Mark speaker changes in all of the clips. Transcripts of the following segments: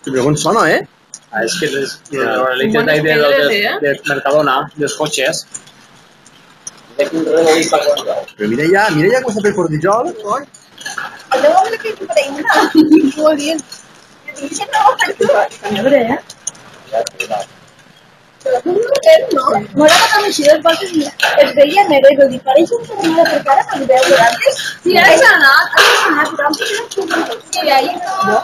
Speaker 1: Pero con sono, ¿eh?
Speaker 2: Es que los lentes de ahí de Mercadona, de los coches.
Speaker 1: Pero mira ya cómo está el Portijol.
Speaker 3: Muy bien. No era que m'així dels voltes es veia negre i dir, pareix un senyora perquè ara no li veu antes. Sí, ara s'ha anat. Sí, ahí no.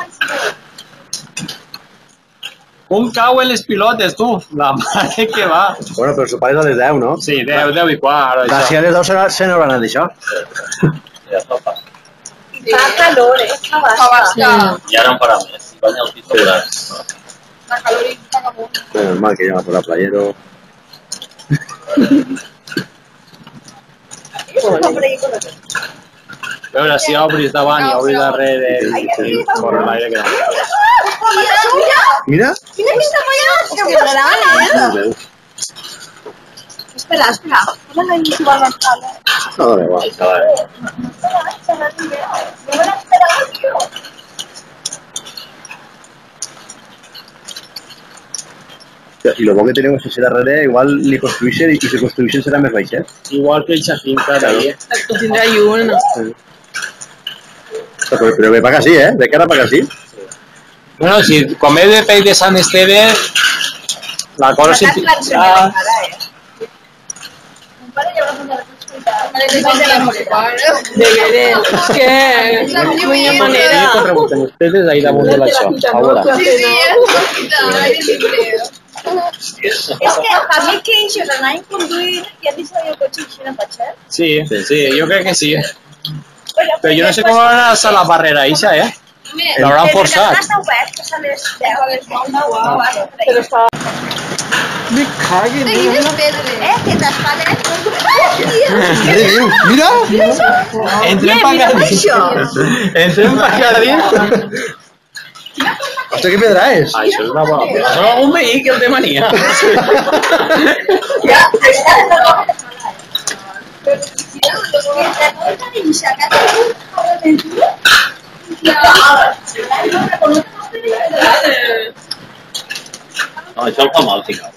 Speaker 2: Un cau en les pilotes, tu. La mare que va.
Speaker 1: Bueno, però su pare és a les 10, no?
Speaker 2: Sí, 10 i quart.
Speaker 1: D'ací a les 10 se n'hauran anat d'això.
Speaker 3: Fa calor, fa basta.
Speaker 4: I ara en farà més. Van els titulars.
Speaker 3: La calor i vagabund.
Speaker 1: Normal que lleva por la playero.
Speaker 2: A veure, si obris davant i obris darrere i corre l'aire que no.
Speaker 1: Mira.
Speaker 3: Mira que està allà. Que m'agrada,
Speaker 1: No veu.
Speaker 3: Espera. No m'ha dit igual mental.
Speaker 1: No, da igual. Y lo que tenemos es que darrere igual li construeixen i si construeixen serà més baix,
Speaker 2: Igual que el finca d'ahir.
Speaker 5: Tu tindrà lluna.
Speaker 1: Pero ve para acá sí, de cara para acá sí.
Speaker 2: Bueno, si com ve de pell de Sant Esteve, la cosa simplifica.
Speaker 5: De veres. És que no hi ha manera.
Speaker 2: Com rebuten ustedes ahí damunt de l'això. A veure.
Speaker 3: És que a mi que això l'anàvem conduint i a mi sabia el cotxe així en patxet.
Speaker 2: Sí, jo crec que sí. Però jo no sé com van a la barrera eixa, L'hauran forçat.
Speaker 3: Està obert, que és a les 10, a les 9,
Speaker 5: Però està... Me caguen.
Speaker 3: que t'espalen.
Speaker 1: Mira.
Speaker 2: Entrem per allà dins. Entrem per allà dins.
Speaker 1: Hòstia, què pedra és?
Speaker 2: Això és una bona pedra. Això és un vehicle de mania.
Speaker 4: No, això el fa mal, final.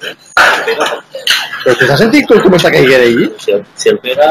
Speaker 1: Però t'has sentit com està caiguera allí?
Speaker 4: Si el Pere...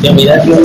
Speaker 4: Jo, mira, tio,